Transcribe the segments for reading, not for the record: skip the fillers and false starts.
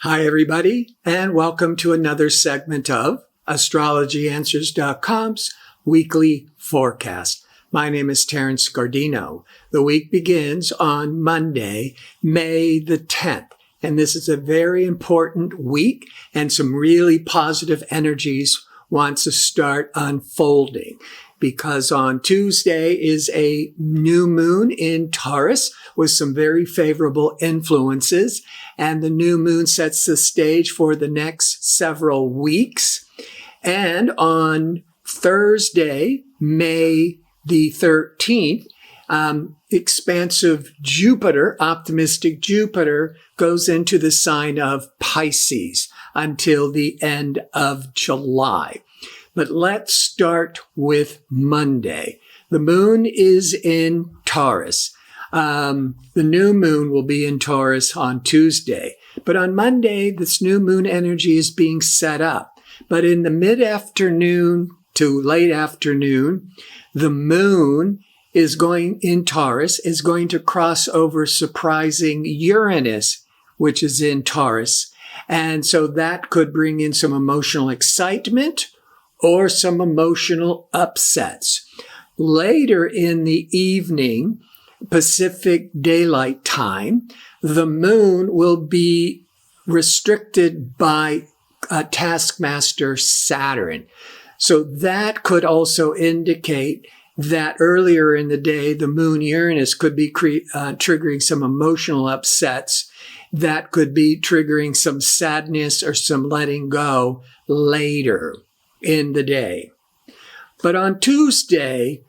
Hi, everybody, and welcome to another segment of AstrologyAnswers.com's weekly forecast. My name is Terrence Gardino. The week begins on Monday, May the 10th, and this is a very important week, and some really positive energies want to start unfolding. Because on Tuesday is a new moon in Taurus with some very favorable influences. And the new moon sets the stage for the next several weeks. And on Thursday, May the 13th, expansive Jupiter, optimistic Jupiter, goes into the sign of Pisces until the end of July. But let's start with Monday. The moon is in Taurus. The new moon will be in Taurus on Tuesday. But on Monday, this new moon energy is being set up. But in the mid-afternoon to late afternoon, the moon is going to cross over surprising Uranus, which is in Taurus. And so that could bring in some emotional excitement or some emotional upsets. Later in the evening, Pacific Daylight Time, the moon will be restricted by taskmaster Saturn. So that could also indicate that earlier in the day, the moon Uranus could be triggering some emotional upsets that could be triggering some sadness or some letting go later in the day. But on Tuesday,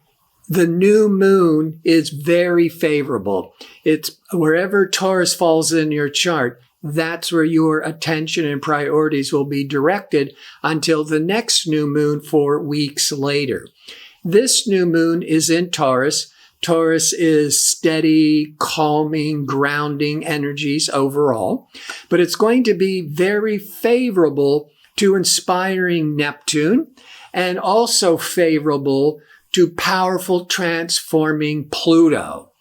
the new moon is very favorable. It's wherever Taurus falls in your chart, that's where your attention and priorities will be directed until the next new moon 4 weeks later. This new moon is in Taurus. Taurus is steady, calming, grounding energies overall, but it's going to be very favorable to inspiring Neptune, and also favorable to powerful transforming Pluto.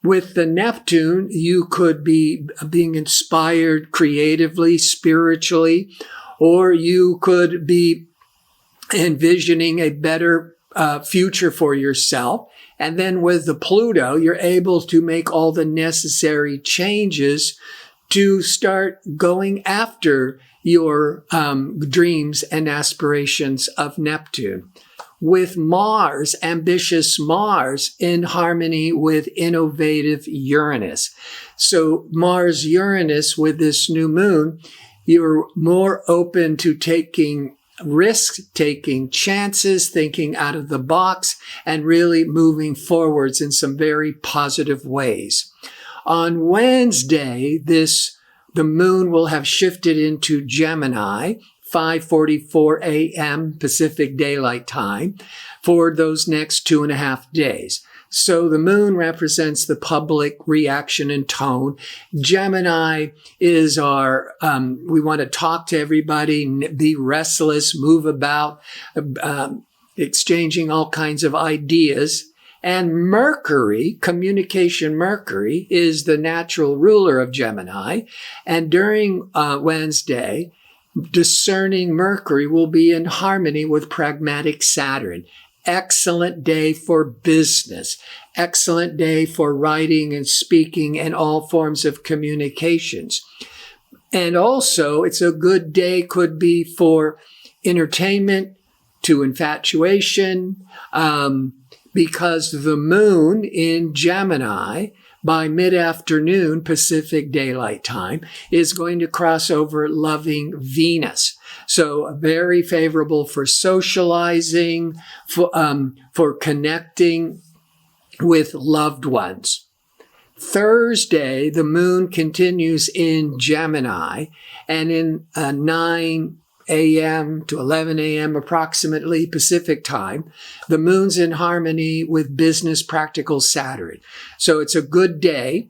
With the Neptune, you could be being inspired creatively, spiritually, or you could be envisioning a better future for yourself. And then with the Pluto, you're able to make all the necessary changes to start going after your dreams and aspirations of Neptune. With Mars, ambitious Mars, in harmony with innovative Uranus. So Mars-Uranus with this new moon, you're more open to taking risks, taking chances, thinking out of the box, and really moving forwards in some very positive ways. On Wednesday, the moon will have shifted into Gemini, 5:44 a.m. Pacific Daylight Time, for those next 2.5 days. So the moon represents the public reaction and tone. Gemini is our, we want to talk to everybody, be restless, move about, exchanging all kinds of ideas. And Mercury, communication Mercury, is the natural ruler of Gemini. And during Wednesday, discerning Mercury will be in harmony with pragmatic Saturn. Excellent day for business. Excellent day for writing and speaking and all forms of communications. And also, it's a good day, could be for entertainment, to infatuation, because the moon in Gemini, by mid-afternoon Pacific Daylight Time, is going to cross over loving Venus. So very favorable for socializing, for connecting with loved ones. Thursday, the moon continues in Gemini, and in 9 a.m. to 11 a.m. approximately Pacific time, the moon's in harmony with business practical Saturn. So it's a good day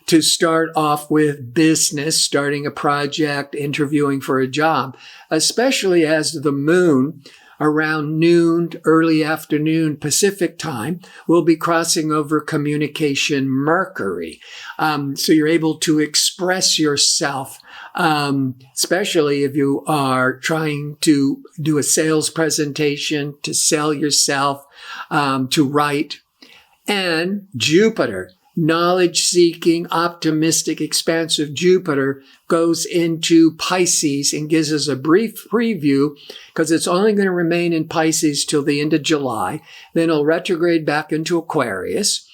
to start off with business, starting a project, interviewing for a job, especially as the moon around noon, early afternoon Pacific time, will be crossing over communication Mercury. So you're able to express yourself, especially if you are trying to do a sales presentation, to sell yourself, to write. And Jupiter, knowledge-seeking, optimistic, expansive Jupiter, goes into Pisces and gives us a brief preview, because it's only going to remain in Pisces till the end of July. Then it'll retrograde back into Aquarius,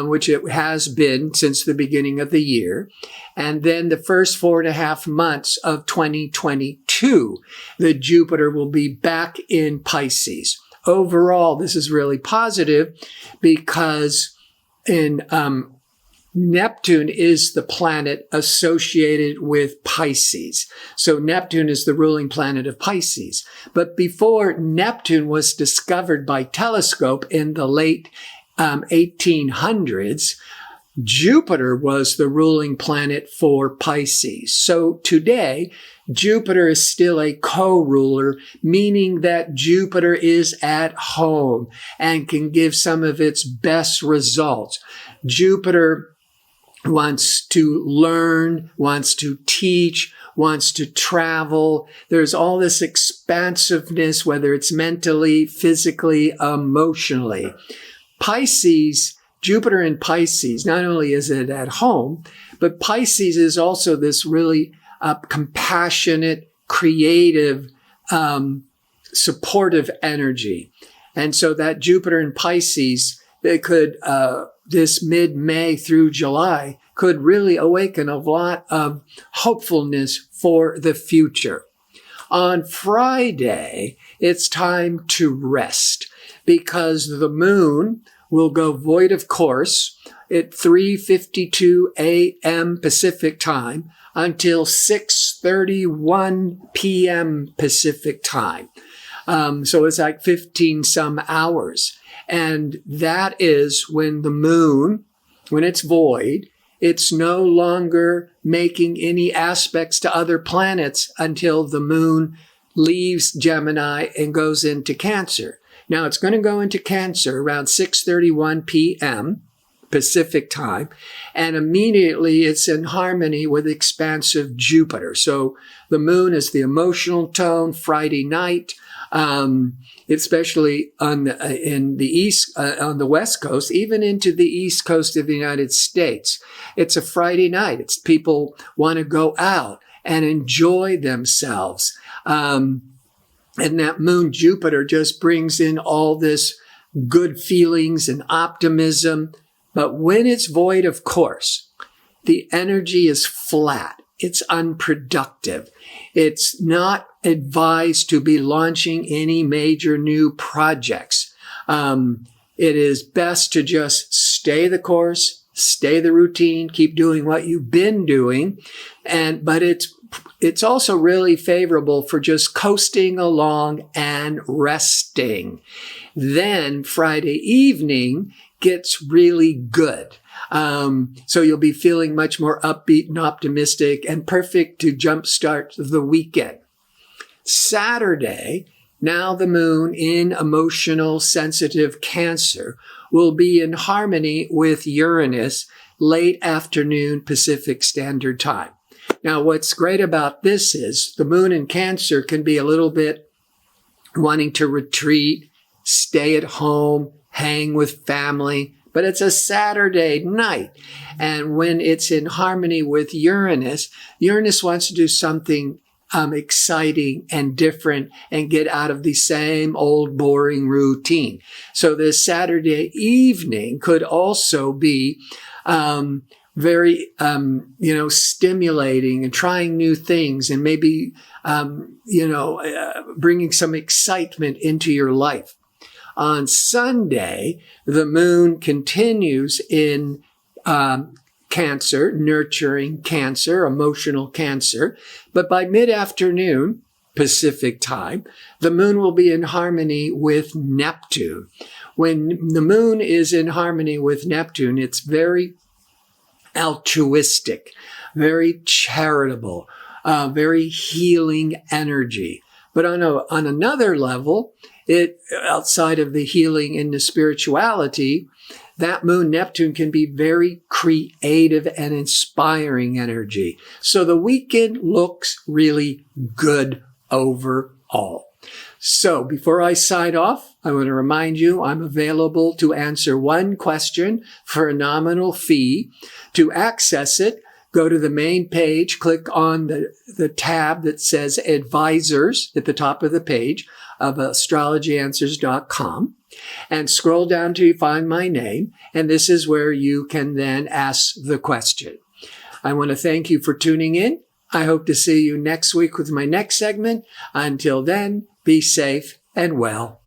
which it has been since the beginning of the year. And then the first 4.5 months of 2022, the Jupiter will be back in Pisces. Overall, this is really positive because Neptune is the planet associated with Pisces. So Neptune is the ruling planet of Pisces. But before Neptune was discovered by telescope in the late 1800s, Jupiter was the ruling planet for Pisces. So today, Jupiter is still a co-ruler, meaning that Jupiter is at home and can give some of its best results. Jupiter wants to learn, wants to teach, wants to travel. There's all this expansiveness, whether it's mentally, physically, emotionally. Pisces, Jupiter in Pisces, not only is it at home, but Pisces is also this really compassionate, creative, supportive energy. And so that Jupiter in Pisces, it could, this mid-May through July, could really awaken a lot of hopefulness for the future. On Friday, it's time to rest because the moon will go void of course at 3:52 a.m. Pacific time until 6:31 p.m. Pacific time. So it's like 15 some hours. And that is when the moon, when it's void, it's no longer making any aspects to other planets until the moon leaves Gemini and goes into Cancer. Now, it's going to go into Cancer around 6:31 p.m. Pacific time, and immediately it's in harmony with expansive Jupiter. So the moon is the emotional tone Friday night, especially on in the east, on the West Coast, even into the East Coast of the United States. It's a Friday night. It's people want to go out and enjoy themselves. And that moon Jupiter just brings in all this good feelings and optimism. But when it's void of course, the energy is flat. It's unproductive. It's not advised to be launching any major new projects. It is best to just stay the course, stay the routine, keep doing what you've been doing. But it's also really favorable for just coasting along and resting. Then Friday evening gets really good. So you'll be feeling much more upbeat and optimistic and perfect to jumpstart the weekend. Saturday, now the moon in emotional, sensitive Cancer will be in harmony with Uranus late afternoon Pacific Standard Time. Now, what's great about this is the moon in Cancer can be a little bit wanting to retreat, stay at home, hang with family, but it's a Saturday night. And when it's in harmony with Uranus, Uranus wants to do something exciting and different and get out of the same old boring routine. So this Saturday evening could also be very, stimulating and trying new things and maybe, bringing some excitement into your life. On Sunday, the moon continues in Cancer, nurturing Cancer, emotional Cancer. But by mid-afternoon, Pacific time, the moon will be in harmony with Neptune. When the moon is in harmony with Neptune, it's very altruistic, very charitable, very healing energy. But on another level, outside of the healing and the spirituality, that moon Neptune can be very creative and inspiring energy. So the weekend looks really good overall. So before I sign off, I want to remind you I'm available to answer one question for a nominal fee. To access it, go to the main page, click on the tab that says Advisors at the top of the page of astrologyanswers.com and scroll down till you find my name. And this is where you can then ask the question. I want to thank you for tuning in. I hope to see you next week with my next segment. Until then, be safe and well.